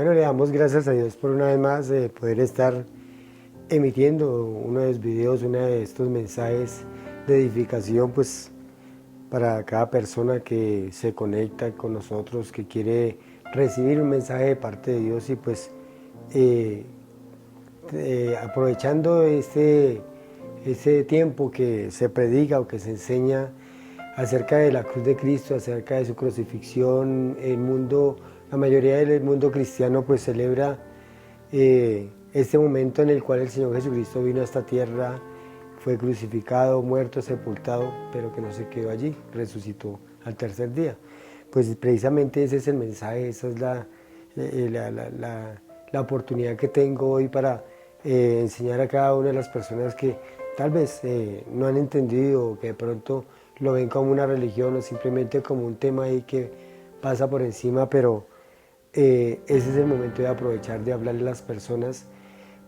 Bueno, le damos gracias a Dios por una vez más poder estar emitiendo uno de los videos, uno de estos mensajes de edificación, pues para cada persona que se conecta con nosotros, que quiere recibir un mensaje de parte de Dios y pues eh, aprovechando ese tiempo que se predica o que se enseña acerca de la cruz de Cristo, acerca de su crucifixión, la mayoría del mundo cristiano pues celebra este momento en el cual el Señor Jesucristo vino a esta tierra, fue crucificado, muerto, sepultado, pero que no se quedó allí, resucitó al tercer día. Pues precisamente ese es el mensaje, esa es la oportunidad que tengo hoy para enseñar a cada una de las personas que tal vez no han entendido o que de pronto lo ven como una religión o simplemente como un tema ahí que pasa por encima, pero ese es el momento de aprovechar de hablarle a las personas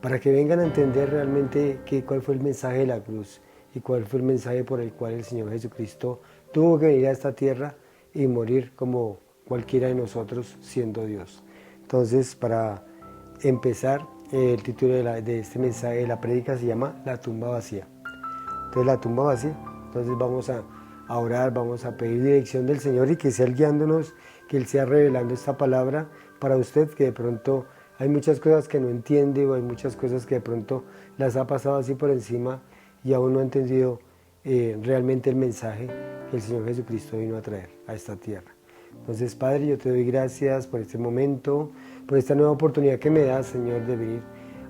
para que vengan a entender realmente cuál fue el mensaje de la cruz y cuál fue el mensaje por el cual el Señor Jesucristo tuvo que venir a esta tierra y morir como cualquiera de nosotros siendo Dios. Entonces, para empezar, el título de este mensaje de la prédica se llama La tumba vacía. Entonces, la tumba vacía. Entonces vamos a orar, vamos a pedir dirección del Señor y que sea Él guiándonos, que Él sea revelando esta palabra para usted, que de pronto hay muchas cosas que no entiende o hay muchas cosas que de pronto las ha pasado así por encima y aún no ha entendido realmente el mensaje que el Señor Jesucristo vino a traer a esta tierra. Entonces, Padre, yo te doy gracias por este momento, por esta nueva oportunidad que me das, Señor, de venir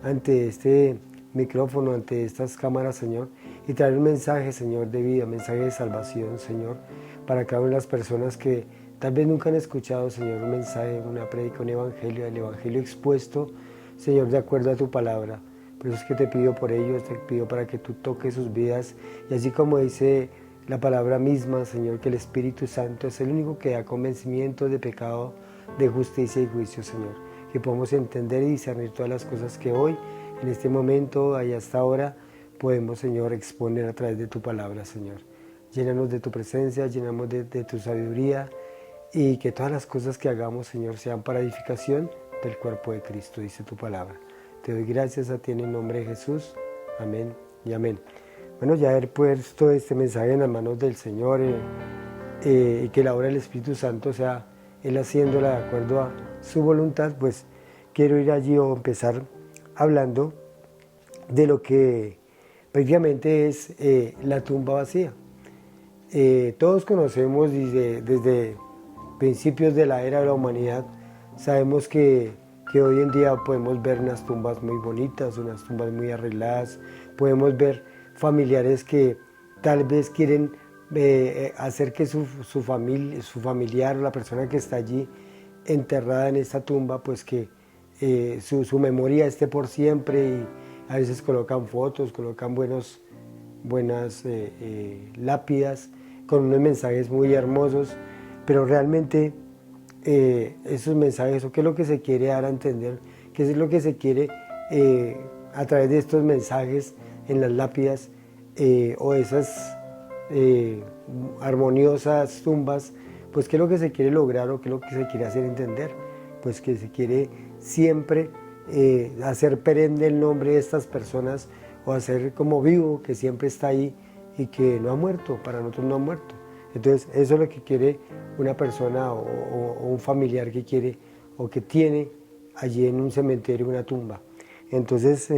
ante este micrófono, ante estas cámaras, Señor, y traer un mensaje, Señor, de vida, un mensaje de salvación, Señor, para cada una de las personas que tal vez nunca han escuchado, Señor, un mensaje, una prédica, un evangelio, el evangelio expuesto, Señor, de acuerdo a tu palabra. Por eso es que te pido por ellos, te pido para que tú toques sus vidas, y así como dice la palabra misma, Señor, que el Espíritu Santo es el único que da convencimiento de pecado, de justicia y juicio, Señor, que podamos entender y discernir todas las cosas que hoy, en este momento y hasta ahora, podemos, Señor, exponer a través de tu palabra, Señor. Llénanos de tu presencia, llenamos de tu sabiduría y que todas las cosas que hagamos, Señor, sean para edificación del cuerpo de Cristo, dice tu palabra. Te doy gracias a ti en el nombre de Jesús. Amén y amén. Bueno, ya haber puesto este mensaje en las manos del Señor y que la obra del Espíritu Santo sea Él haciéndola de acuerdo a su voluntad, pues quiero ir allí o empezar hablando de lo que prácticamente es la tumba vacía. Todos conocemos desde principios de la era de la humanidad, sabemos que hoy en día podemos ver unas tumbas muy bonitas, unas tumbas muy arregladas, podemos ver familiares que tal vez quieren hacer que su familiar o la persona que está allí enterrada en esta tumba, pues que su memoria esté por siempre, y a veces colocan fotos, colocan buenas lápidas con unos mensajes muy hermosos, pero realmente esos mensajes, o qué es lo que se quiere dar a entender, qué es lo que se quiere a través de estos mensajes en las lápidas o esas armoniosas tumbas, pues qué es lo que se quiere lograr o qué es lo que se quiere hacer entender, pues que se quiere siempre hacer perenne el nombre de estas personas o hacer como vivo, que siempre está ahí y que no ha muerto, para nosotros no ha muerto. Entonces eso es lo que quiere una persona o un familiar que quiere o que tiene allí en un cementerio una tumba. Entonces,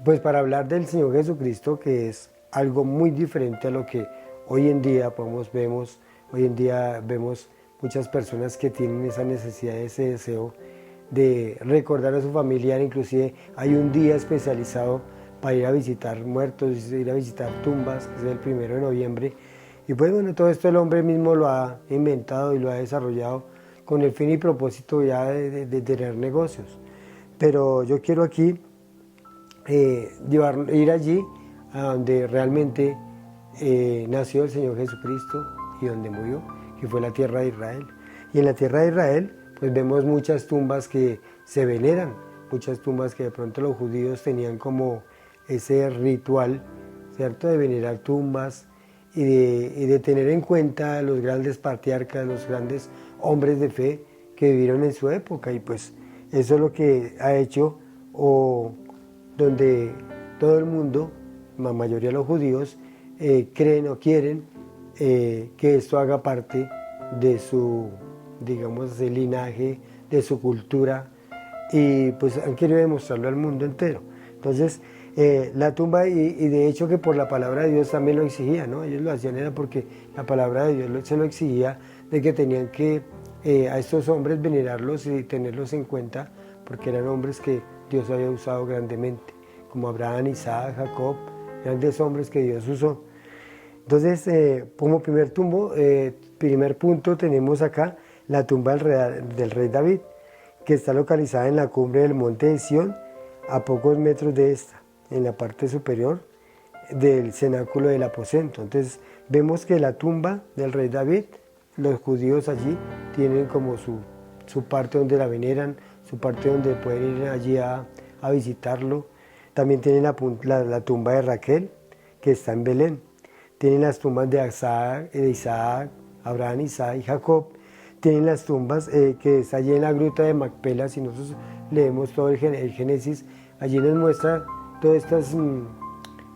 pues para hablar del Señor Jesucristo, que es algo muy diferente a lo que hoy en día vemos muchas personas que tienen esa necesidad, ese deseo de recordar a su familiar. Inclusive hay un día especializado para ir a visitar muertos, ir a visitar tumbas, que es el 1 de noviembre. Y pues bueno, todo esto el hombre mismo lo ha inventado y lo ha desarrollado con el fin y propósito ya de tener negocios. Pero yo quiero aquí ir allí a donde realmente nació el Señor Jesucristo y donde murió, que fue la tierra de Israel. Y en la tierra de Israel pues vemos muchas tumbas que se veneran, muchas tumbas que de pronto los judíos tenían como ese ritual, ¿cierto?, de venerar tumbas y de tener en cuenta los grandes patriarcas, los grandes hombres de fe, que vivieron en su época, y pues eso es lo que ha hecho, o donde todo el mundo, la mayoría de los judíos, creen o quieren que esto haga parte de su, digamos, de linaje, de su cultura, y pues han querido demostrarlo al mundo entero. Entonces, la tumba, y de hecho que por la palabra de Dios también lo exigía, ¿no? Ellos lo hacían era porque la palabra de Dios se lo exigía, de que tenían que a estos hombres venerarlos y tenerlos en cuenta, porque eran hombres que Dios había usado grandemente, como Abraham, Isaac, Jacob, grandes hombres que Dios usó. Entonces, como primer punto tenemos acá la tumba del rey David, que está localizada en la cumbre del monte de Sión, a pocos metros de esta, en la parte superior del cenáculo del aposento. Entonces vemos que la tumba del rey David, los judíos allí tienen como su parte donde la veneran, su parte donde pueden ir allí a visitarlo. También tienen la tumba de Raquel, que está en Belén. Tienen las tumbas de Isaac, Abraham, Isaac y Jacob. Tienen las tumbas que está allí en la gruta de Macpela. Si nosotros leemos todo el Génesis, allí nos muestra todas estas,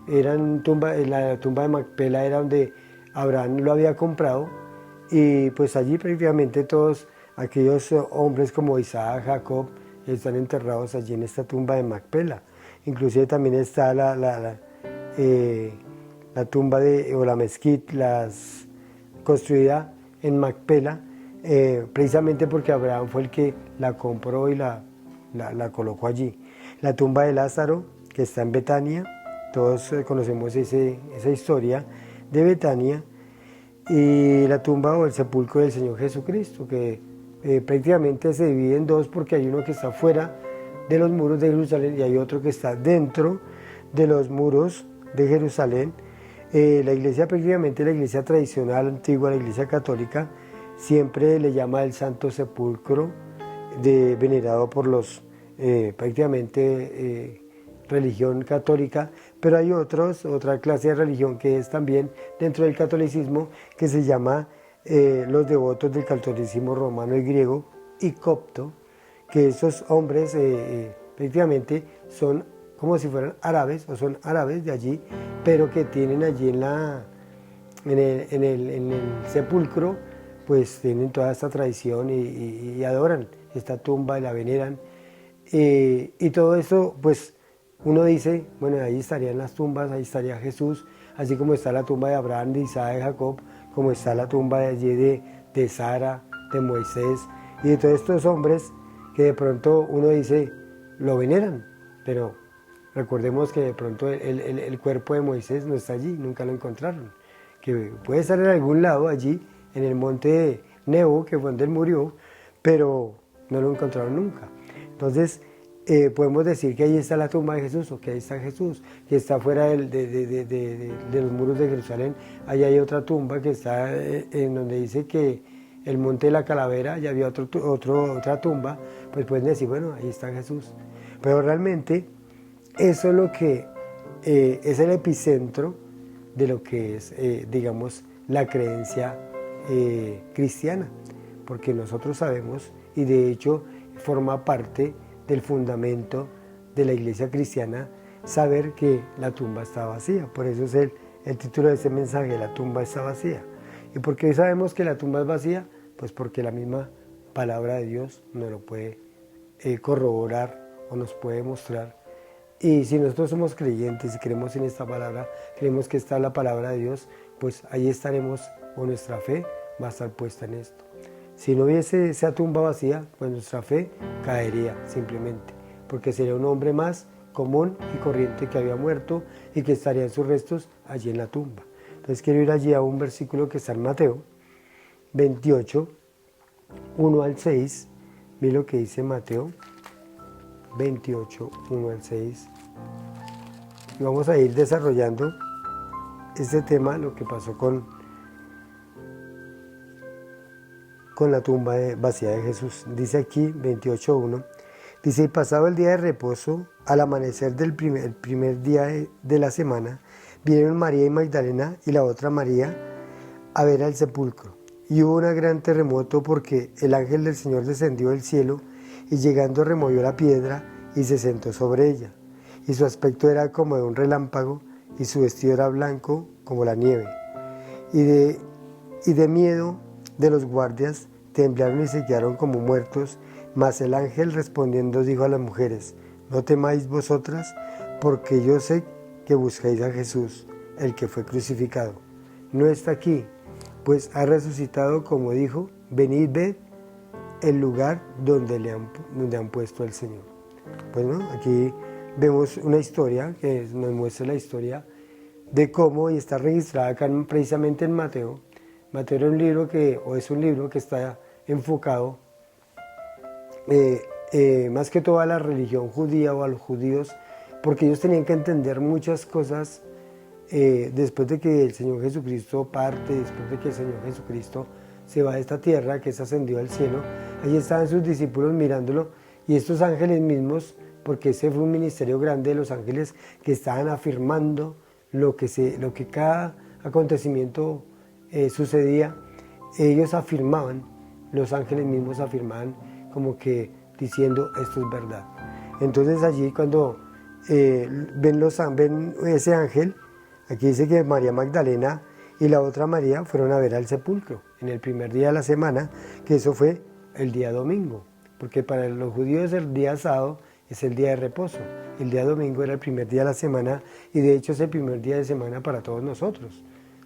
eran la tumba de Macpela era donde Abraham lo había comprado, y pues allí prácticamente todos aquellos hombres como Isaac, Jacob, están enterrados allí en esta tumba de Macpela. Inclusive también está la tumba o la mezquita construida en Macpela, precisamente porque Abraham fue el que la compró y la colocó allí. La tumba de Lázaro, que está en Betania, todos conocemos esa historia de Betania, y la tumba o el sepulcro del Señor Jesucristo, que prácticamente se divide en dos, porque hay uno que está fuera de los muros de Jerusalén y hay otro que está dentro de los muros de Jerusalén. La iglesia, prácticamente la iglesia tradicional antigua, la iglesia católica, siempre le llama el Santo Sepulcro, venerado por los prácticamente religión católica, pero hay otra clase de religión que es también dentro del catolicismo, que se llama los devotos del catolicismo romano y griego y copto, que esos hombres prácticamente son como si fueran árabes, o son árabes de allí, pero que tienen allí en el sepulcro, pues tienen toda esta tradición y adoran esta tumba y la veneran. Y todo eso, pues uno dice, bueno, ahí estarían las tumbas, ahí estaría Jesús, así como está la tumba de Abraham, de Isaac, de Jacob, como está la tumba de allí de Sara, de Moisés, y de todos estos hombres que de pronto uno dice, lo veneran, pero recordemos que de pronto el cuerpo de Moisés no está allí, nunca lo encontraron, que puede estar en algún lado allí, en el monte Nebo, que fue donde él murió, pero no lo encontraron nunca. Entonces, podemos decir que ahí está la tumba de Jesús, o que ahí está Jesús, que está fuera de los muros de Jerusalén. Allá hay otra tumba que está en donde dice que el monte de la calavera, ya había otra tumba, pues pueden decir, bueno, ahí está Jesús. Pero realmente eso es lo que es el epicentro de lo que es, digamos, la creencia cristiana, porque nosotros sabemos, y de hecho forma parte del fundamento de la iglesia cristiana, saber que la tumba está vacía. Por eso es el título de este mensaje, la tumba está vacía. ¿Y por qué sabemos que la tumba es vacía? Pues porque la misma palabra de Dios nos lo puede corroborar o nos puede mostrar. Y si nosotros somos creyentes y creemos en esta palabra, creemos que está la palabra de Dios, pues ahí estaremos, o nuestra fe va a estar puesta en esto. Si no hubiese esa tumba vacía, pues nuestra fe caería simplemente, porque sería un hombre más común y corriente que había muerto y que estarían sus restos allí en la tumba. Entonces quiero ir allí a un versículo que está en Mateo 28, 1 al 6. Mira lo que dice Mateo 28, 1 al 6. Y vamos a ir desarrollando este tema, lo que pasó con la tumba vacía de Jesús. Dice aquí 28.1, dice, y pasado el día de reposo, al amanecer del primer día de la semana, vinieron María y Magdalena y la otra María a ver al sepulcro. y hubo un gran terremoto porque el ángel del Señor descendió del cielo y llegando removió la piedra y se sentó sobre ella. Y su aspecto era como de un relámpago y su vestido era blanco como la nieve. Y de miedo de los guardias temblaron y se quedaron como muertos. Mas el ángel respondiendo dijo a las mujeres: no temáis vosotras, porque yo sé que buscáis a Jesús, el que fue crucificado. No está aquí, pues ha resucitado, como dijo. Venid, ved el lugar donde han puesto al Señor. Bueno, aquí vemos una historia que nos muestra la historia de cómo, y está registrada acá precisamente en Mateo. Mateo era un libro es un libro que está enfocado más que todo a la religión judía o a los judíos, porque ellos tenían que entender muchas cosas después de que el Señor Jesucristo parte, después de que el Señor Jesucristo se va de esta tierra, que es ascendido al cielo. Allí estaban sus discípulos mirándolo y estos ángeles mismos, porque ese fue un ministerio grande de los ángeles que estaban afirmando lo que cada acontecimiento sucedía. Ellos afirmaban, los ángeles mismos afirmaban como que diciendo esto es verdad. Entonces allí cuando ven ese ángel, aquí dice que María Magdalena y la otra María fueron a ver al sepulcro en el primer día de la semana, que eso fue el día domingo, porque para los judíos el día sábado es el día de reposo, el día domingo era el primer día de la semana y de hecho es el primer día de semana para todos nosotros.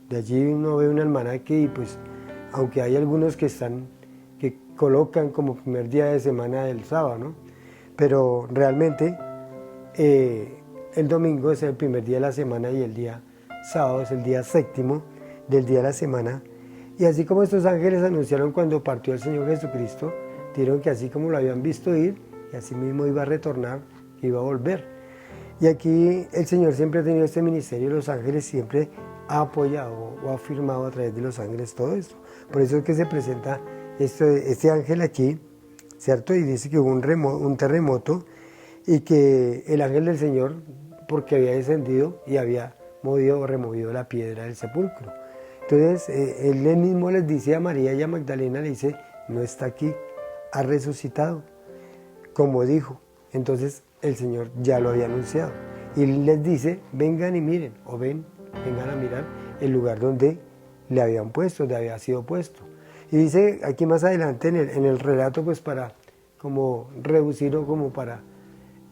De allí uno ve un almanaque y pues aunque hay algunos que colocan como primer día de semana el sábado, ¿no? Pero realmente el domingo es el primer día de la semana y el día sábado es el día séptimo del día de la semana. Y así como estos ángeles anunciaron cuando partió el Señor Jesucristo, dijeron que así como lo habían visto ir, y así mismo iba a retornar, que iba a volver. Y aquí el Señor siempre ha tenido este ministerio, los ángeles siempre ha apoyado o ha afirmado a través de los ángeles todo esto. Por eso es que se presenta este ángel aquí, ¿cierto? Y dice que hubo un terremoto y que el ángel del Señor, porque había descendido y había movido o removido la piedra del sepulcro. Entonces, él mismo les dice a María y a Magdalena, le dice, no está aquí, ha resucitado, como dijo. Entonces, el Señor ya lo había anunciado. Y les dice, vengan y miren, o vengan a mirar el lugar donde le habían puesto, donde había sido puesto. Y dice aquí más adelante en el relato, pues para como reducir o como para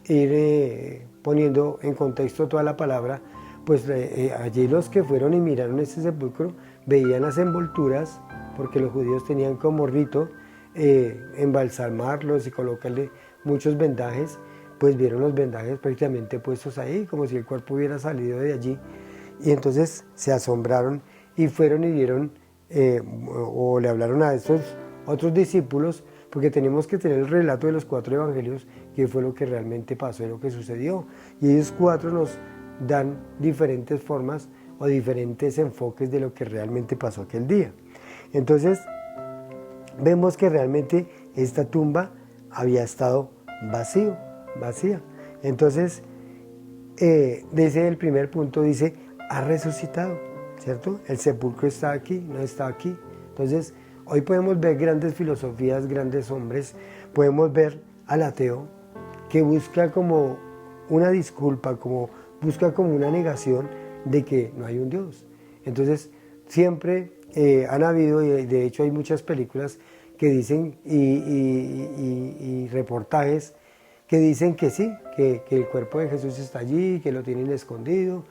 ir poniendo en contexto toda la palabra, pues allí los que fueron y miraron ese sepulcro veían las envolturas, porque los judíos tenían como rito embalsamarlos y colocarle muchos vendajes, pues vieron los vendajes prácticamente puestos ahí, como si el cuerpo hubiera salido de allí, y entonces se asombraron y fueron y vieron, o le hablaron a estos otros discípulos, porque tenemos que tener el relato de los 4 evangelios, que fue lo que realmente pasó y lo que sucedió. Y ellos 4 nos dan diferentes formas o diferentes enfoques de lo que realmente pasó aquel día. Entonces, vemos que realmente esta tumba había estado vacía. Entonces, desde el primer punto dice, ha resucitado, ¿cierto? El sepulcro está aquí, no está aquí. Entonces, hoy podemos ver grandes filosofías, grandes hombres, podemos ver al ateo que busca como una disculpa, busca como una negación de que no hay un Dios. Entonces, siempre han habido, y de hecho hay muchas películas que dicen, y reportajes que dicen que sí, que el cuerpo de Jesús está allí, que lo tienen escondido.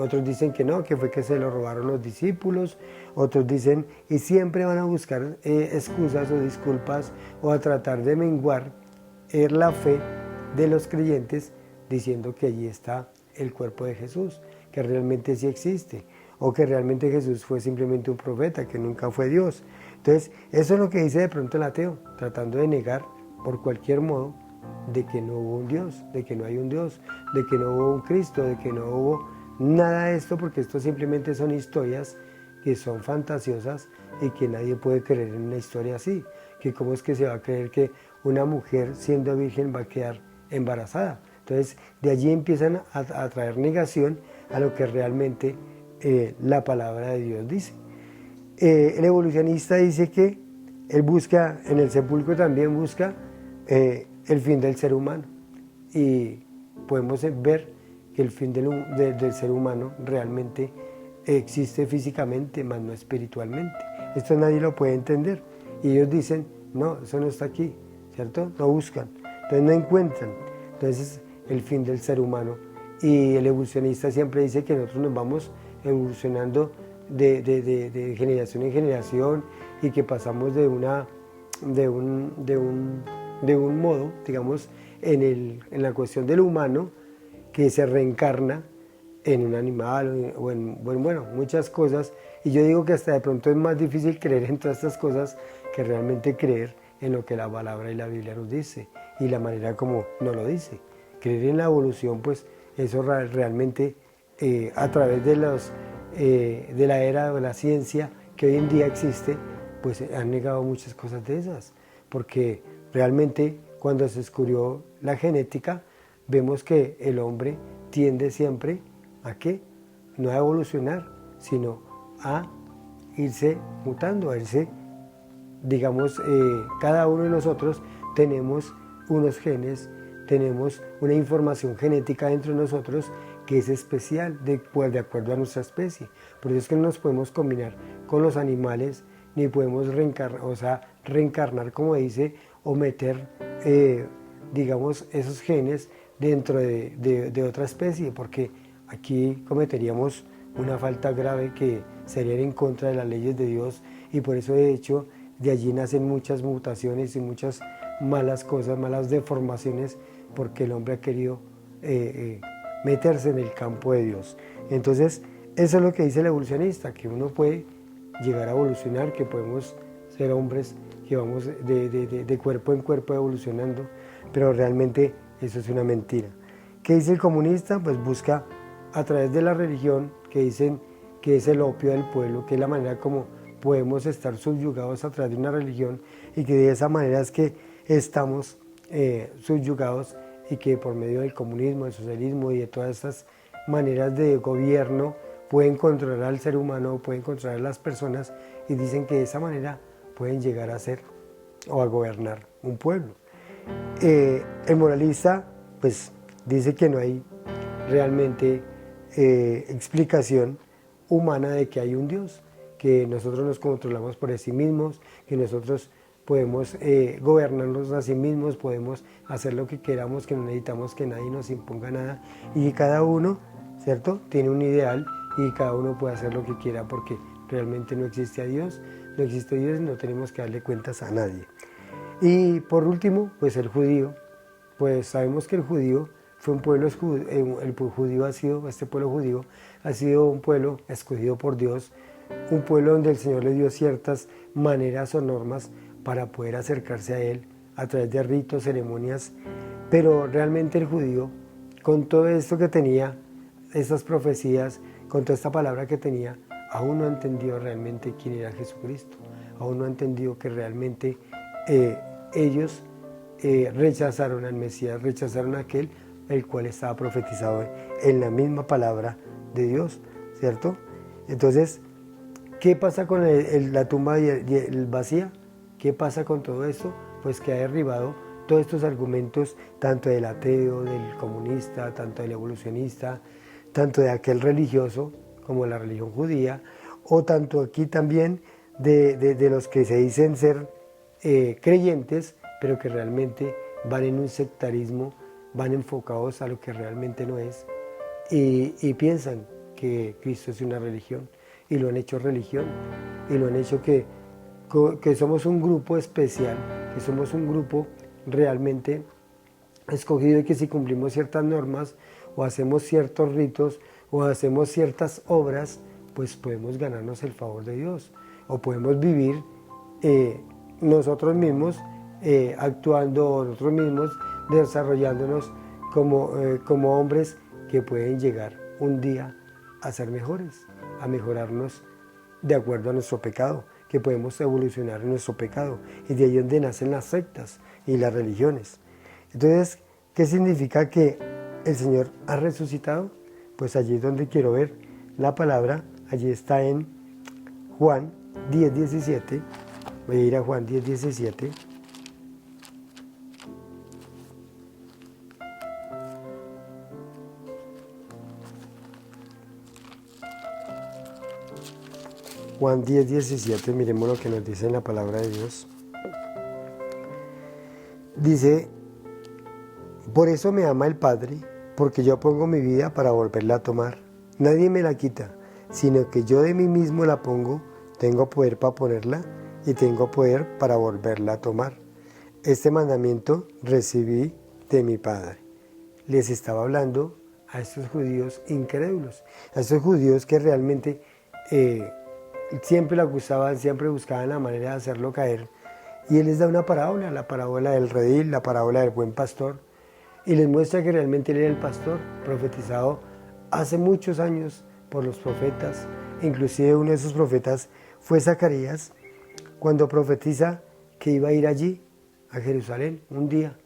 Otros dicen que no, que fue que se lo robaron los discípulos. Otros dicen, y siempre van a buscar excusas o disculpas o a tratar de menguar la fe de los creyentes diciendo que allí está el cuerpo de Jesús, que realmente sí existe, o que realmente Jesús fue simplemente un profeta, que nunca fue Dios. Entonces, eso es lo que dice de pronto el ateo, tratando de negar por cualquier modo de que no hubo un Dios, de que no hay un Dios, de que no hubo un Cristo, de que no hubo nada de esto, porque esto simplemente son historias que son fantasiosas y que nadie puede creer en una historia así, que cómo es que se va a creer que una mujer siendo virgen va a quedar embarazada. Entonces, de allí empiezan a traer negación a lo que realmente la palabra de Dios dice. El evolucionista dice que él busca, en el sepulcro también busca el fin del ser humano. Y podemos ver que el fin del ser humano realmente existe físicamente, mas no espiritualmente. Esto nadie lo puede entender. Y ellos dicen, no, eso no está aquí, ¿cierto? No buscan, entonces no encuentran. Entonces el fin del ser humano. Y el evolucionista siempre dice que nosotros nos vamos evolucionando de generación en generación y que pasamos de un modo, digamos, en la cuestión del humano, que se reencarna en un animal o en, bueno, muchas cosas. Y yo digo que hasta de pronto es más difícil creer en todas estas cosas que realmente creer en lo que la palabra y la Biblia nos dice y la manera como nos lo dice. Creer en la evolución, pues eso realmente a través de la era de la ciencia que hoy en día existe, pues han negado muchas cosas de esas, porque realmente cuando se descubrió la genética, vemos que el hombre tiende siempre a ¿qué? No a evolucionar, sino a irse mutando, a irse, digamos, cada uno de nosotros tenemos unos genes, tenemos una información genética dentro de nosotros que es especial de acuerdo a nuestra especie. Por eso es que no nos podemos combinar con los animales, ni podemos reencarnar, como dice, o meter, digamos, esos genes dentro de otra especie, porque aquí cometeríamos una falta grave que sería en contra de las leyes de Dios, y por eso de hecho de allí nacen muchas mutaciones y muchas malas cosas, malas deformaciones, porque el hombre ha querido meterse en el campo de Dios. Entonces eso es lo que dice el evolucionista, que uno puede llegar a evolucionar, que podemos ser hombres que vamos de cuerpo en cuerpo evolucionando, pero realmente eso es una mentira. ¿Qué dice el comunista? Pues busca a través de la religión, que dicen que es el opio del pueblo, que es la manera como podemos estar subyugados a través de una religión, y que de esa manera es que estamos subyugados, y que por medio del comunismo, del socialismo y de todas estas maneras de gobierno pueden controlar al ser humano, pueden controlar a las personas, y dicen que de esa manera pueden llegar a ser o a gobernar un pueblo. El moralista pues dice que no hay realmente explicación humana de que hay un Dios, que nosotros nos controlamos por sí mismos, que nosotros podemos gobernarnos a sí mismos, podemos hacer lo que queramos, que no necesitamos que nadie nos imponga nada, y cada uno, ¿cierto?, tiene un ideal y cada uno puede hacer lo que quiera, porque realmente no existe a Dios, no existe Dios, no tenemos que darle cuentas a nadie. Y por último, pues el judío, pues sabemos que el judío fue un pueblo, este pueblo judío ha sido un pueblo escogido por Dios, un pueblo donde el Señor le dio ciertas maneras o normas para poder acercarse a Él a través de ritos, ceremonias, pero realmente el judío, con todo esto que tenía, estas profecías, con toda esta palabra que tenía, aún no entendió realmente quién era Jesucristo, aún no entendió que realmente ellos rechazaron al Mesías, rechazaron a aquel el cual estaba profetizado en la misma palabra de Dios, ¿cierto? Entonces, ¿qué pasa con la tumba vacía? ¿Qué pasa con todo esto? Pues que ha derribado todos estos argumentos, tanto del ateo, del comunista, tanto del evolucionista, tanto de aquel religioso como la religión judía, o tanto aquí también de los que se dicen ser creyentes, pero que realmente van en un sectarismo, van enfocados a lo que realmente no es, y piensan que Cristo es una religión, y lo han hecho religión, y lo han hecho que somos un grupo especial, que somos un grupo realmente escogido, y que si cumplimos ciertas normas, o hacemos ciertos ritos, o hacemos ciertas obras, pues podemos ganarnos el favor de Dios, o podemos vivir nosotros mismos actuando, nosotros mismos desarrollándonos como hombres que pueden llegar un día a ser mejores, a mejorarnos de acuerdo a nuestro pecado, que podemos evolucionar en nuestro pecado, y de ahí es donde nacen las sectas y las religiones. Entonces, ¿qué significa que el Señor ha resucitado? Pues allí es donde quiero ver la palabra, allí está en Juan 10:17. Voy a ir a Juan 10:17. Juan 10:17, miremos lo que nos dice en la palabra de Dios. Dice, por eso me ama el Padre, porque yo pongo mi vida para volverla a tomar. Nadie me la quita, sino que yo de mí mismo la pongo. Tengo poder para ponerla y tengo poder para volverla a tomar. Este mandamiento recibí de mi Padre. Les estaba hablando a estos judíos incrédulos, a estos judíos que realmente siempre lo acusaban, siempre buscaban la manera de hacerlo caer. Y Él les da una parábola, la parábola del redil, la parábola del buen pastor, y les muestra que realmente Él era el pastor, profetizado hace muchos años por los profetas. Inclusive uno de esos profetas fue Zacarías, cuando profetiza que iba a ir allí, a Jerusalén, un día.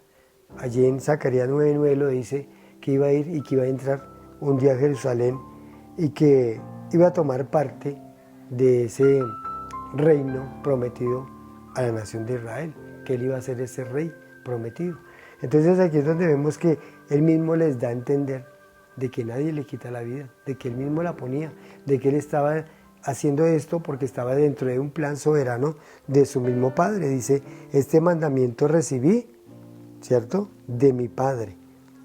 Allí en Zacarías 9:9 lo dice, que iba a ir y que iba a entrar un día a Jerusalén y que iba a tomar parte de ese reino prometido a la nación de Israel, que Él iba a ser ese rey prometido. Entonces aquí es donde vemos que Él mismo les da a entender de que nadie le quita la vida, de que Él mismo la ponía, de que Él estaba haciendo esto porque estaba dentro de un plan soberano de su mismo Padre. Dice, este mandamiento recibí, ¿cierto?, de mi Padre.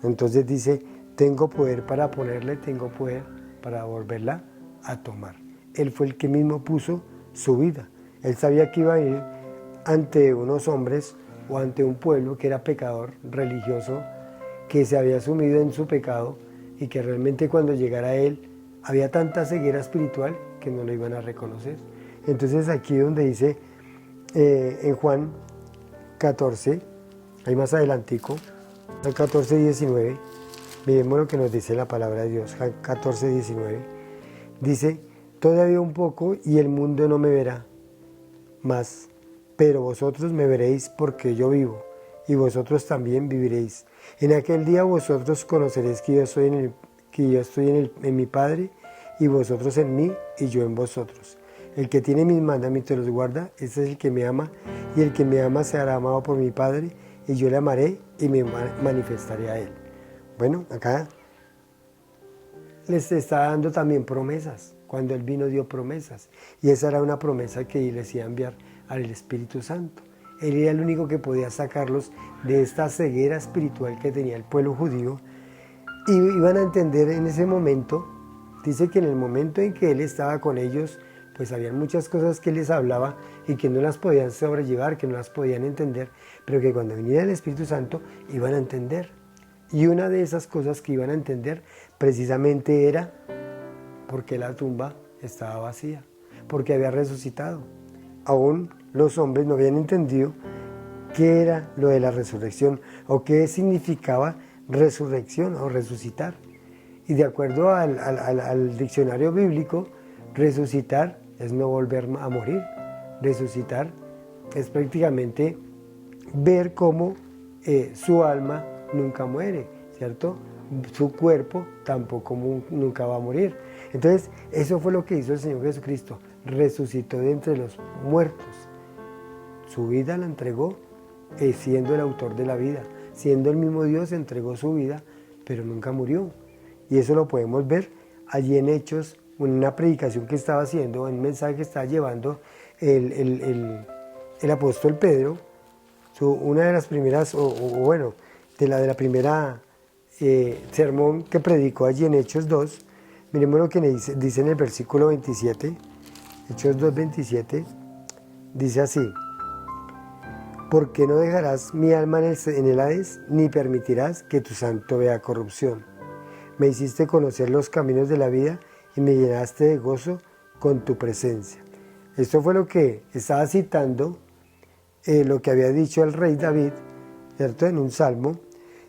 Entonces dice, tengo poder para ponerle, tengo poder para volverla a tomar. Él fue el que mismo puso su vida. Él sabía que iba a ir ante unos hombres o ante un pueblo que era pecador, religioso, que se había sumido en su pecado y que realmente cuando llegara a Él había tanta ceguera espiritual que no lo iban a reconocer. Entonces aquí donde dice en Juan 14, ahí más adelantico, Juan 14:19, miremos lo que nos dice la palabra de Dios. Juan 14:19 dice, todavía un poco y el mundo no me verá más, pero vosotros me veréis porque yo vivo, y vosotros también viviréis. En aquel día vosotros conoceréis que yo estoy en mi Padre, y vosotros en mí, y yo en vosotros. El que tiene mis mandamientos y los guarda, ese es el que me ama, y el que me ama será amado por mi Padre, y yo le amaré y me manifestaré a él. Bueno, acá les está dando también promesas. Cuando Él vino dio promesas, y esa era una promesa que les iba a enviar al Espíritu Santo. Él era el único que podía sacarlos de esta ceguera espiritual que tenía el pueblo judío, y iban a entender en ese momento. Dice que en el momento en que Él estaba con ellos, pues habían muchas cosas que Él les hablaba y que no las podían sobrellevar, que no las podían entender, pero que cuando viniera el Espíritu Santo iban a entender. Y una de esas cosas que iban a entender precisamente era porque la tumba estaba vacía, porque había resucitado. Aún los hombres no habían entendido qué era lo de la resurrección o qué significaba resurrección o resucitar. Y de acuerdo al diccionario bíblico, resucitar es no volver a morir. Resucitar es prácticamente ver cómo su alma nunca muere, ¿cierto? Su cuerpo tampoco nunca va a morir. Entonces, eso fue lo que hizo el Señor Jesucristo. Resucitó de entre los muertos. Su vida la entregó, siendo el autor de la vida. Siendo el mismo Dios, entregó su vida, pero nunca murió. Y eso lo podemos ver allí en Hechos, en una predicación que estaba haciendo, un mensaje que estaba llevando el apóstol Pedro. Una de las primeras, de la primera sermón que predicó allí en Hechos 2, miremos lo que dice en el versículo 27, Hechos 2:27, dice así, ¿por qué no dejarás mi alma en el Hades, ni permitirás que tu santo vea corrupción? Me hiciste conocer los caminos de la vida y me llenaste de gozo con tu presencia. Esto fue lo que estaba citando, lo que había dicho el rey David, ¿cierto?, en un salmo,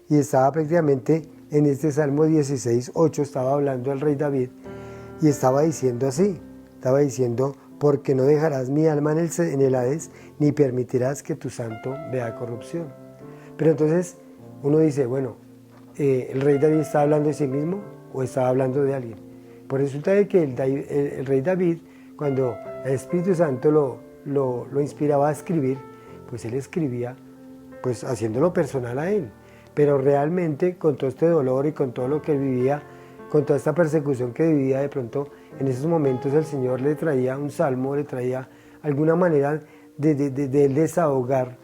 y estaba prácticamente en este Salmo 16:8, estaba hablando el rey David, y estaba diciendo así, estaba diciendo, porque no dejarás mi alma en el Hades, ni permitirás que tu santo vea corrupción. Pero entonces uno dice, bueno, ¿el rey David estaba hablando de sí mismo o estaba hablando de alguien? Pues resulta de que el rey David, cuando el Espíritu Santo lo inspiraba a escribir, pues él escribía pues haciéndolo personal a él, pero realmente con todo este dolor y con todo lo que él vivía, con toda esta persecución que vivía, de pronto en esos momentos el Señor le traía un salmo, le traía alguna manera de él desahogar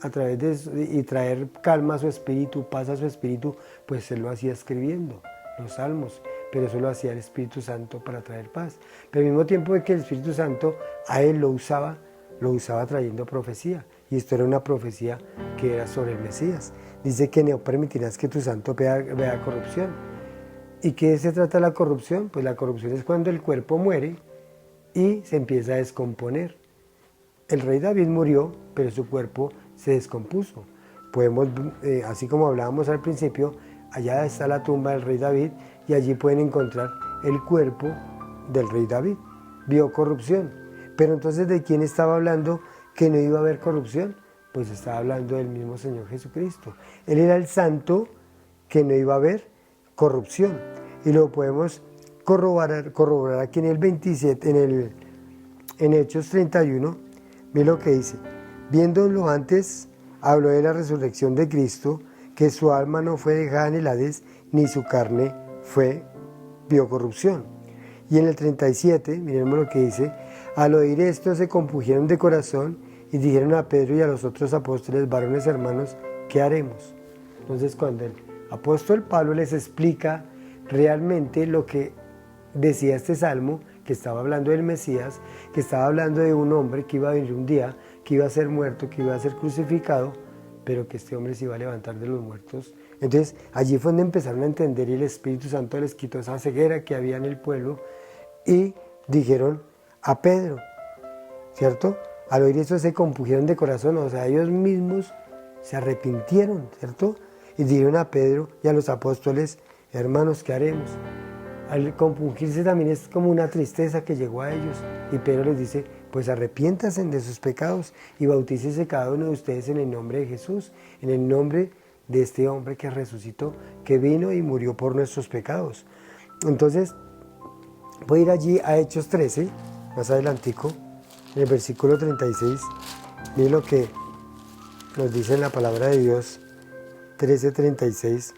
a través de eso, y traer calma a su espíritu, paz a su espíritu, pues él lo hacía escribiendo los salmos, pero eso lo hacía el Espíritu Santo para traer paz. Pero al mismo tiempo de que el Espíritu Santo a él lo usaba trayendo profecía, y esto era una profecía que era sobre el Mesías. Dice que no permitirás que tu santo vea corrupción. ¿Y qué se trata la corrupción? Pues la corrupción es cuando el cuerpo muere y se empieza a descomponer. El rey David murió, pero su cuerpo se descompuso. Podemos, así como hablábamos al principio, allá está la tumba del rey David y allí pueden encontrar el cuerpo del rey David. Vio corrupción. Pero entonces, ¿de quién estaba hablando que no iba a haber corrupción? Pues estaba hablando del mismo Señor Jesucristo. Él era el santo que no iba a haber corrupción. Y lo podemos corroborar aquí en el 27, en Hechos 31. Mira lo que dice: viéndolo antes, habló de la resurrección de Cristo, que su alma no fue dejada en el Hades, ni su carne vio corrupción. Y en el 37, miremos lo que dice: al oír esto se compungieron de corazón y dijeron a Pedro y a los otros apóstoles, varones hermanos, ¿qué haremos? Entonces, cuando el apóstol Pablo les explica realmente lo que decía este salmo, que estaba hablando del Mesías, que estaba hablando de un hombre que iba a venir un día, que iba a ser muerto, que iba a ser crucificado, pero que este hombre se iba a levantar de los muertos. Entonces, allí fue donde empezaron a entender, y el Espíritu Santo les quitó esa ceguera que había en el pueblo, y dijeron a Pedro, ¿cierto? Al oír eso se compungieron de corazón, o sea, ellos mismos se arrepintieron, ¿cierto? Y dijeron a Pedro y a los apóstoles, hermanos, ¿qué haremos? Al compungirse también es como una tristeza que llegó a ellos, y Pedro les dice, pues arrepiéntanse de sus pecados y bautícese cada uno de ustedes en el nombre de Jesús, en el nombre de este hombre que resucitó, que vino y murió por nuestros pecados. Entonces, voy a ir allí a Hechos 13, más adelantico, en el versículo 36, miren lo que nos dice en la palabra de Dios, 13:36,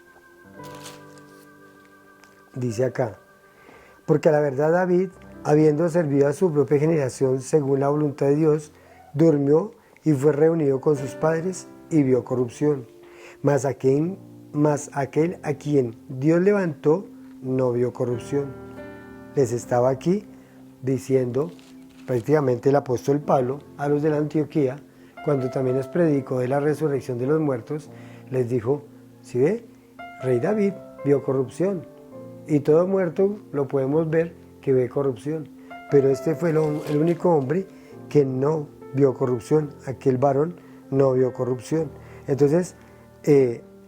dice acá: porque a la verdad David, habiendo servido a su propia generación según la voluntad de Dios, durmió y fue reunido con sus padres y vio corrupción. Mas aquel a quien Dios levantó no vio corrupción. Les estaba aquí diciendo prácticamente el apóstol Pablo a los de la Antioquía, cuando también les predicó de la resurrección de los muertos, les dijo, ¿sí ve? Rey David vio corrupción, y todo muerto lo podemos ver que ve corrupción, pero este fue el único hombre que no vio corrupción, aquel varón no vio corrupción. Entonces,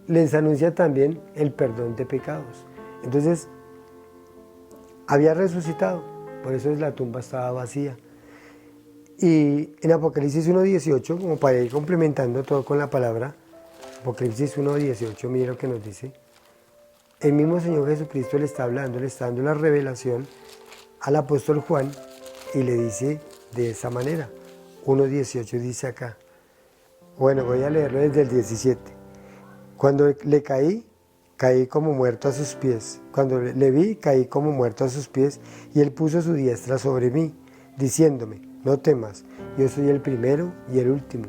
les anuncia también el perdón de pecados. Entonces, había resucitado, por eso la tumba estaba vacía. Y en Apocalipsis 1:18, como para ir complementando todo con la palabra, Apocalipsis 1:18, mira lo que nos dice. El mismo Señor Jesucristo le está hablando, le está dando la revelación al apóstol Juan y le dice de esa manera. 1:18 dice acá. Bueno, voy a leerlo desde el 17. Cuando le caí como muerto a sus pies. Cuando le vi, caí como muerto a sus pies, y él puso su diestra sobre mí, diciéndome, no temas, yo soy el primero y el último,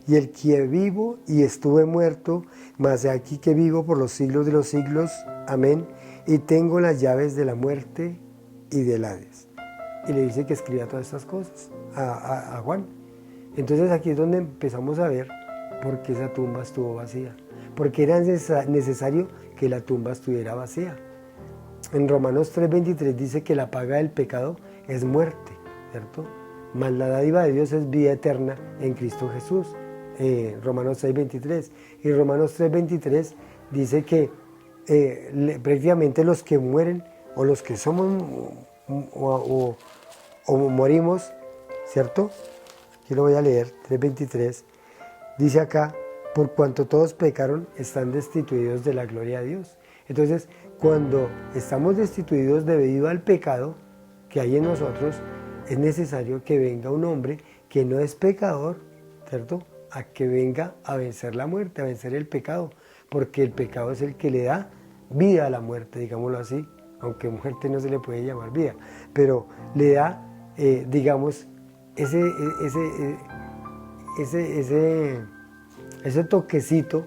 y el que vivo y estuve muerto, mas he aquí que vivo por los siglos de los siglos, amén, y tengo las llaves de la muerte y del Hades. Y le dice que escriba todas estas cosas a Juan. Entonces aquí es donde empezamos a ver por qué esa tumba estuvo vacía, porque era necesario que la tumba estuviera vacía. En Romanos 3:23 dice que la paga del pecado es muerte, ¿cierto? Mas la dádiva de Dios es vida eterna en Cristo Jesús. Romanos 6:23. Y Romanos 3:23 dice que prácticamente los que mueren, o los que somos o morimos, ¿cierto? Aquí lo voy a leer, 3:23. Dice acá, por cuanto todos pecaron, están destituidos de la gloria de Dios. Entonces, cuando estamos destituidos debido al pecado que hay en nosotros, es necesario que venga un hombre que no es pecador, ¿cierto?, a que venga a vencer la muerte, a vencer el pecado, porque el pecado es el que le da vida a la muerte, digámoslo así, aunque muerte no se le puede llamar vida, pero le da, digamos, ese toquecito,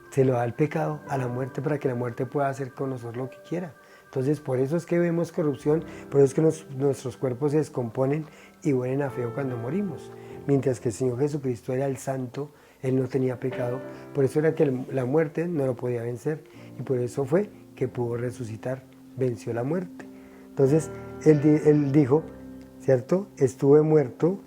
se lo da el pecado a la muerte para que la muerte pueda hacer con nosotros lo que quiera. Entonces, por eso es que vemos corrupción, por eso es que nuestros cuerpos se descomponen y huelen a feo cuando morimos. Mientras que el Señor Jesucristo era el santo, Él no tenía pecado, por eso era que la muerte no lo podía vencer, y por eso fue que pudo resucitar, venció la muerte. Entonces, Él dijo, ¿cierto?, estuve muerto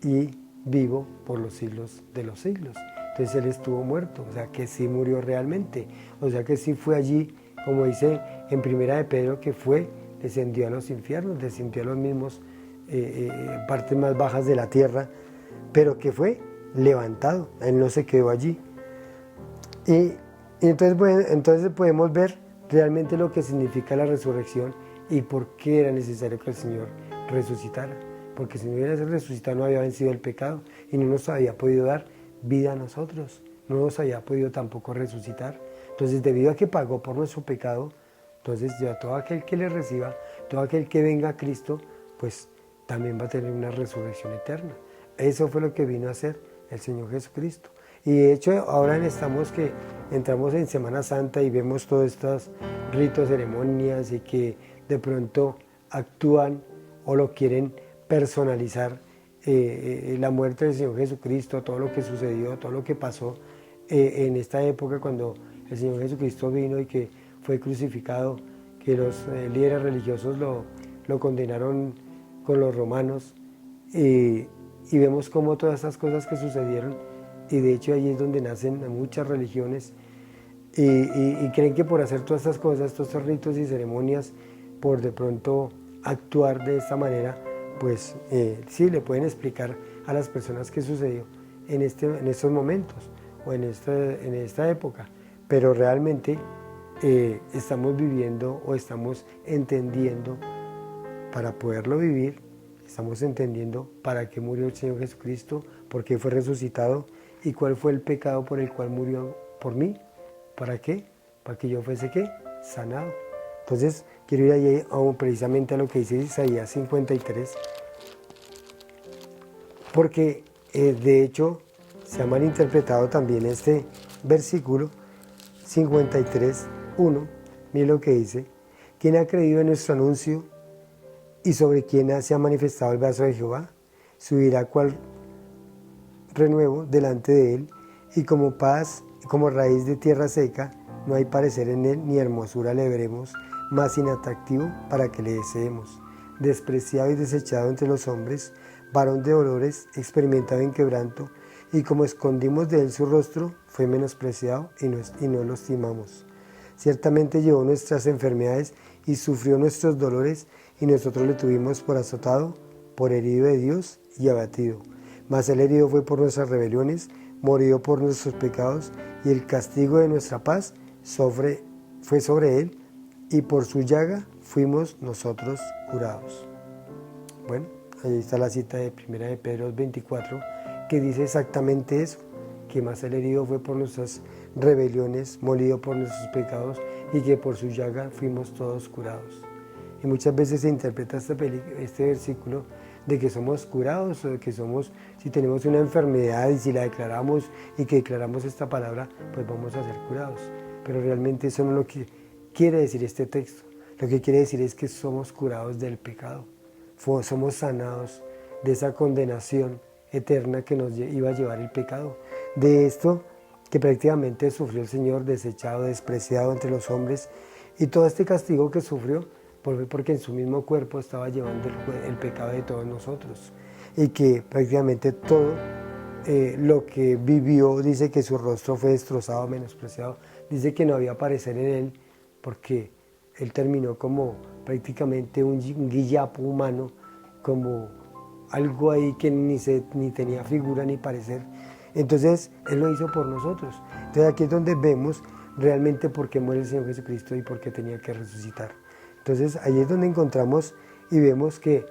y vivo por los siglos de los siglos. Entonces Él estuvo muerto, o sea que sí murió realmente, o sea que sí fue allí, como dice en Primera de Pedro, que fue, descendió a los infiernos, descendió a los mismos partes más bajas de la tierra, pero que fue levantado, Él no se quedó allí. Y entonces podemos ver realmente lo que significa la resurrección y por qué era necesario que el Señor resucitara, porque si no hubiera resucitado no había vencido el pecado y no nos había podido dar vida a nosotros, no nos había podido tampoco resucitar. Entonces, debido a que pagó por nuestro pecado, entonces ya todo aquel que le reciba, todo aquel que venga a Cristo, pues también va a tener una resurrección eterna. Eso fue lo que vino a hacer el Señor Jesucristo. Y de hecho ahora entramos en Semana Santa y vemos todos estos ritos, ceremonias y que de pronto actúan o lo quieren personalizar, la muerte del Señor Jesucristo, todo lo que sucedió, todo lo que pasó en esta época cuando el Señor Jesucristo vino y que fue crucificado, que los líderes religiosos lo condenaron con los romanos, y vemos cómo todas estas cosas que sucedieron, y de hecho allí es donde nacen muchas religiones, y creen que por hacer todas estas cosas, todos estos ritos y ceremonias, por de pronto actuar de esta manera, pues sí, le pueden explicar a las personas qué sucedió en estos momentos o en esta época, pero realmente estamos viviendo o estamos entendiendo para poderlo vivir, estamos entendiendo para qué murió el Señor Jesucristo, por qué fue resucitado y cuál fue el pecado por el cual murió por mí. ¿Para qué? Para que yo fuese, ¿qué?, sanado. Entonces, quiero ir allí precisamente a lo que dice Isaías 53, porque de hecho se ha malinterpretado también este versículo 53:1. Mira lo que dice: ¿quién ha creído en nuestro anuncio y sobre quién se ha manifestado el brazo de Jehová? Subirá cual renuevo delante de él, y como paz, como raíz de tierra seca, no hay parecer en él, ni hermosura le veremos, más inatractivo para que le deseemos. Despreciado y desechado entre los hombres, varón de dolores, experimentado en quebranto, y como escondimos de él su rostro, fue menospreciado y no lo estimamos. Ciertamente llevó nuestras enfermedades y sufrió nuestros dolores, y nosotros le tuvimos por azotado, por herido de Dios y abatido. Mas el herido fue por nuestras rebeliones, morido por nuestros pecados, y el castigo de nuestra paz fue sobre él, y por su llaga fuimos nosotros curados. Bueno, ahí está la cita de 1 de Pedro 24, que dice exactamente eso, que más el herido fue por nuestras rebeliones, molido por nuestros pecados, y que por su llaga fuimos todos curados. Y muchas veces se interpreta este versículo de que somos curados, o de que si tenemos una enfermedad y si la declaramos y que declaramos esta palabra, pues vamos a ser curados. Pero realmente eso no es lo que quiere decir este texto. Lo que quiere decir es que somos curados del pecado, somos sanados de esa condenación eterna que nos iba a llevar el pecado, de esto que prácticamente sufrió el Señor, desechado, despreciado entre los hombres, y todo este castigo que sufrió porque en su mismo cuerpo estaba llevando el pecado de todos nosotros, y que prácticamente todo lo que vivió, dice que su rostro fue destrozado, menospreciado, dice que no había parecer en él, porque él terminó como prácticamente un guillapo humano, como algo ahí que ni tenía figura ni parecer. Entonces Él lo hizo por nosotros. Entonces aquí es donde vemos realmente por qué muere el Señor Jesucristo y por qué tenía que resucitar. Entonces ahí es donde encontramos y vemos que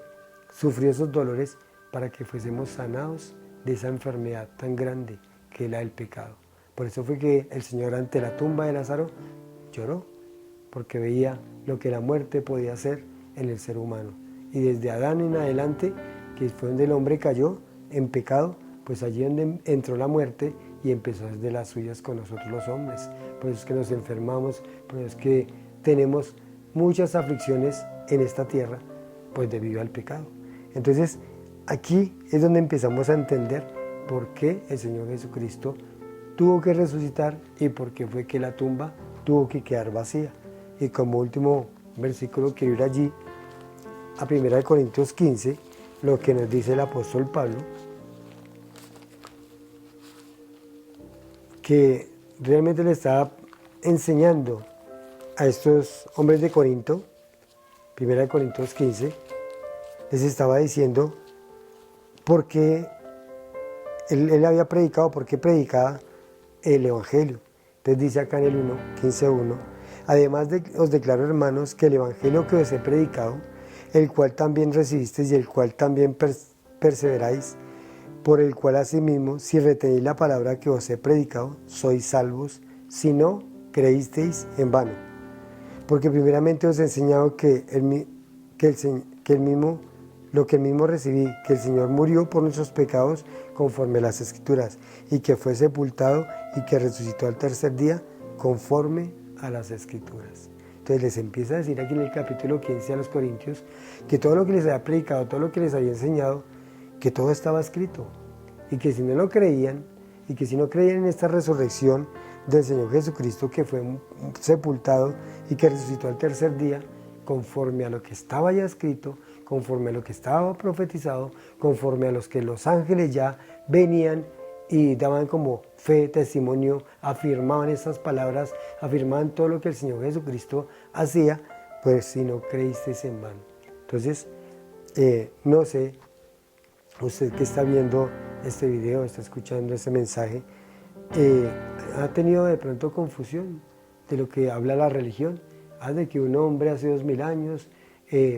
sufrió esos dolores para que fuésemos sanados de esa enfermedad tan grande que es la del pecado. Por eso fue que el Señor ante la tumba de Lázaro lloró, porque veía lo que la muerte podía hacer en el ser humano. Y desde Adán en adelante, que fue donde el hombre cayó en pecado, pues allí donde entró la muerte y empezó desde las suyas con nosotros los hombres. Por eso es que nos enfermamos, por eso es que tenemos muchas aflicciones en esta tierra, pues debido al pecado. Entonces, aquí es donde empezamos a entender por qué el Señor Jesucristo tuvo que resucitar y por qué fue que la tumba tuvo que quedar vacía. Y como último versículo quiero ir allí a 1 Corintios 15, lo que nos dice el apóstol Pablo, que realmente le estaba enseñando a estos hombres de Corinto, 1 Corintios 15, les estaba diciendo por qué él había predicado, por qué predicaba el Evangelio. Entonces dice acá en el 15:1, además os declaro, hermanos, que el Evangelio que os he predicado, el cual también recibisteis y el cual también perseveráis, por el cual asimismo, si retenéis la palabra que os he predicado, sois salvos, si no creísteis en vano. Porque primeramente os he enseñado lo que el mismo recibí, que el Señor murió por nuestros pecados conforme a las Escrituras, y que fue sepultado y que resucitó al tercer día conforme a las Escrituras. Entonces les empieza a decir aquí en el capítulo 15 a los Corintios que todo lo que les había predicado, todo lo que les había enseñado, que todo estaba escrito, y que si no lo creían, y que si no creían en esta resurrección del Señor Jesucristo, que fue sepultado y que resucitó al tercer día, conforme a lo que estaba ya escrito, conforme a lo que estaba profetizado, conforme a los que los ángeles ya venían y daban como fe, testimonio, afirmaban estas palabras, afirmaban todo lo que el Señor Jesucristo hacía, pues si no creísteis en vano. Entonces, no sé, usted que está viendo este video, está escuchando este mensaje, ha tenido de pronto confusión de lo que habla la religión, de que un hombre hace 2000 años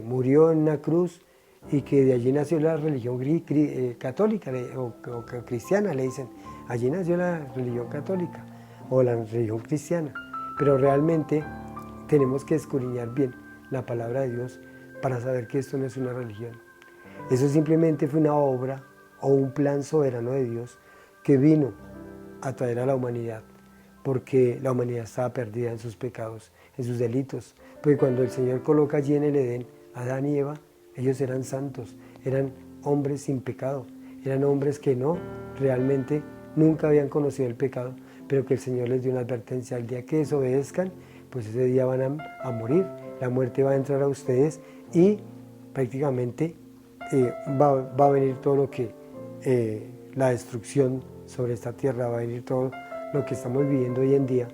murió en una cruz y que de allí nació la religión católica o cristiana, le dicen. Allí nació la religión católica o la religión cristiana. Pero realmente tenemos que escudriñar bien la palabra de Dios para saber que esto no es una religión. Eso simplemente fue una obra o un plan soberano de Dios que vino a traer a la humanidad, porque la humanidad estaba perdida en sus pecados, en sus delitos. Porque cuando el Señor coloca allí en el Edén a Adán y Eva, ellos eran santos, eran hombres sin pecado, eran hombres que realmente nunca habían conocido el pecado, pero que el Señor les dio una advertencia: al día que desobedezcan, pues ese día van a morir, la muerte va a entrar a ustedes y prácticamente va a venir todo lo que, la destrucción sobre esta tierra, va a venir todo lo que estamos viviendo hoy en día,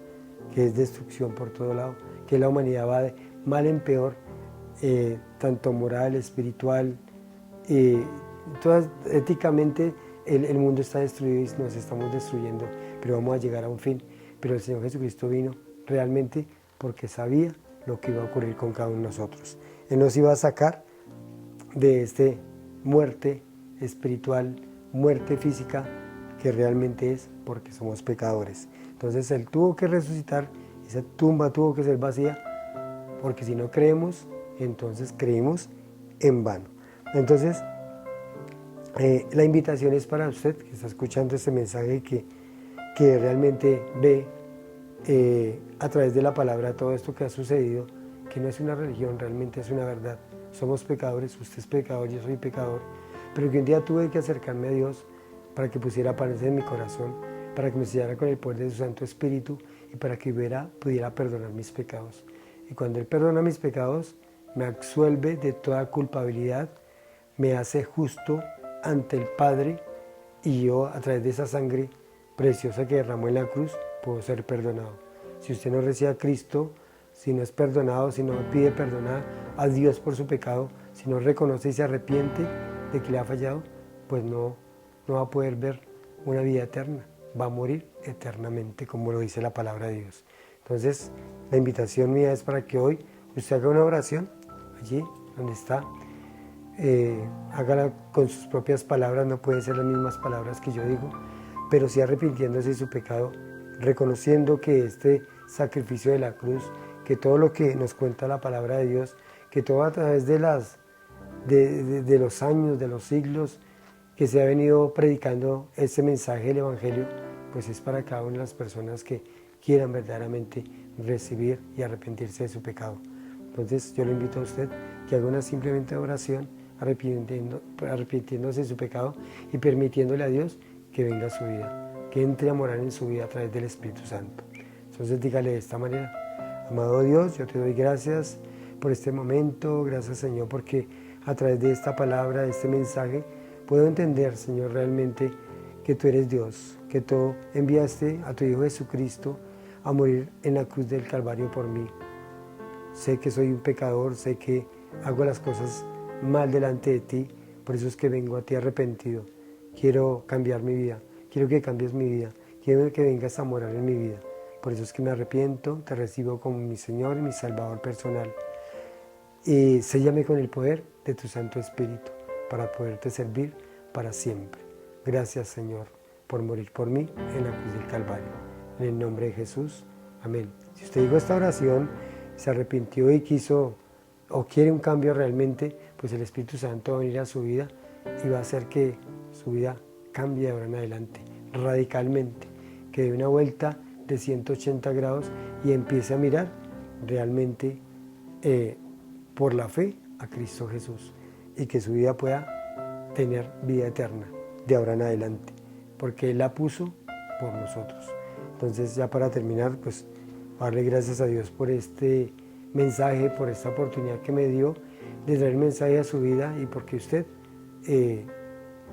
que es destrucción por todo lado, que la humanidad va de mal en peor, tanto moral, espiritual, éticamente el mundo está destruido y nos estamos destruyendo, pero vamos a llegar a un fin. Pero el Señor Jesucristo vino realmente porque sabía lo que iba a ocurrir con cada uno de nosotros. Él nos iba a sacar de esta muerte espiritual, muerte física, que realmente es porque somos pecadores. Entonces Él tuvo que resucitar, esa tumba tuvo que ser vacía, porque si no creemos, entonces creímos en vano. Entonces, la invitación es para usted que está escuchando este mensaje, que realmente ve a través de la palabra todo esto que ha sucedido, que no es una religión, realmente es una verdad. Somos pecadores, usted es pecador, yo soy pecador, pero que un día tuve que acercarme a Dios para que pusiera paz en mi corazón, para que me sellara con el poder de su Santo Espíritu y para que pudiera perdonar mis pecados. Y cuando Él perdona mis pecados, me absuelve de toda culpabilidad, me hace justo ante el Padre, y yo, a través de esa sangre preciosa que derramó en la cruz, puedo ser perdonado. Si usted no recibe a Cristo, si no es perdonado, si no pide perdonar a Dios por su pecado, si no reconoce y se arrepiente de que le ha fallado, pues no va a poder ver una vida eterna, va a morir eternamente, como lo dice la palabra de Dios. Entonces, la invitación mía es para que hoy usted haga una oración allí donde está hágala con sus propias palabras, no pueden ser las mismas palabras que yo digo, pero sí arrepintiéndose de su pecado, reconociendo que este sacrificio de la cruz, que todo lo que nos cuenta la palabra de Dios, que todo a través de los años, de los siglos, que se ha venido predicando este mensaje del Evangelio, pues es para cada una de las personas que quieran verdaderamente recibir y arrepentirse de su pecado. Entonces yo le invito a usted que haga una simplemente oración, arrepintiéndose de su pecado y permitiéndole a Dios que venga a su vida, que entre a morar en su vida a través del Espíritu Santo. Entonces dígale de esta manera: amado Dios, yo te doy gracias por este momento, gracias Señor, porque a través de esta palabra, de este mensaje, puedo entender, Señor, realmente que tú eres Dios, que tú enviaste a tu Hijo Jesucristo a morir en la cruz del Calvario por mí. Sé que soy un pecador, sé que hago las cosas mal delante de ti, por eso es que vengo a ti arrepentido. Quiero cambiar mi vida, quiero que cambies mi vida, quiero que vengas a morar en mi vida. Por eso es que me arrepiento, te recibo como mi Señor y mi Salvador personal. Y séllame con el poder de tu Santo Espíritu para poderte servir para siempre. Gracias, Señor, por morir por mí en la cruz del Calvario. En el nombre de Jesús, amén. Si usted dijo esta oración, se arrepintió y quiso o quiere un cambio realmente, pues el Espíritu Santo va a venir a su vida y va a hacer que su vida cambie de ahora en adelante, radicalmente, que dé una vuelta de 180 grados y empiece a mirar realmente por la fe a Cristo Jesús y que su vida pueda tener vida eterna de ahora en adelante, porque Él la puso por nosotros. Entonces, ya para terminar, pues darle gracias a Dios por este mensaje, por esta oportunidad que me dio de traer mensaje a su vida y porque usted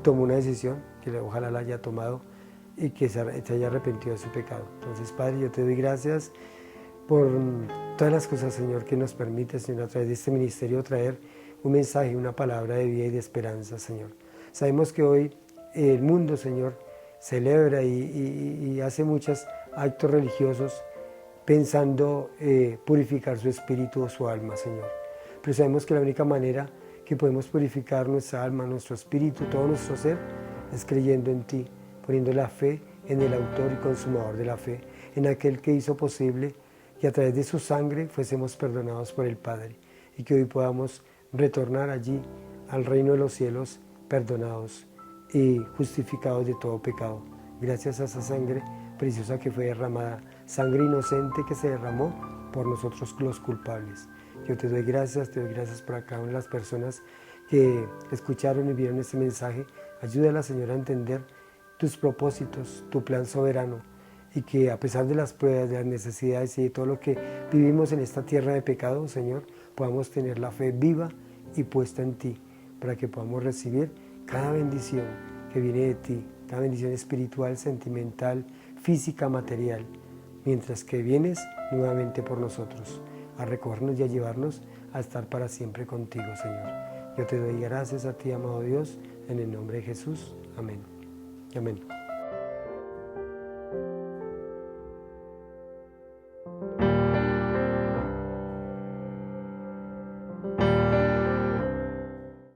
tomó una decisión, que ojalá la haya tomado y que se haya arrepentido de su pecado. Entonces, Padre, yo te doy gracias por todas las cosas, Señor, que nos permite, Señor, a través de este ministerio traer un mensaje, una palabra de vida y de esperanza, Señor. Sabemos que hoy el mundo, Señor, celebra y hace muchos actos religiosos pensando purificar su espíritu o su alma, Señor. Pero sabemos que la única manera que podemos purificar nuestra alma, nuestro espíritu, todo nuestro ser, es creyendo en ti, poniendo la fe en el autor y consumador de la fe, en aquel que hizo posible que a través de su sangre fuésemos perdonados por el Padre y que hoy podamos retornar allí al reino de los cielos perdonados y justificados de todo pecado. Gracias a esa sangre preciosa que fue derramada, sangre inocente que se derramó por nosotros los culpables. Yo te doy gracias por cada una de las personas que escucharon y vieron este mensaje. Ayúdala, Señor, a entender tus propósitos, tu plan soberano, y que a pesar de las pruebas, de las necesidades y de todo lo que vivimos en esta tierra de pecado, Señor, podamos tener la fe viva y puesta en ti, para que podamos recibir cada bendición que viene de ti, cada bendición espiritual, sentimental, física, material, mientras que vienes nuevamente por nosotros, a recogernos y a llevarnos a estar para siempre contigo, Señor. Yo te doy gracias a ti, amado Dios, en el nombre de Jesús. Amén. Amén.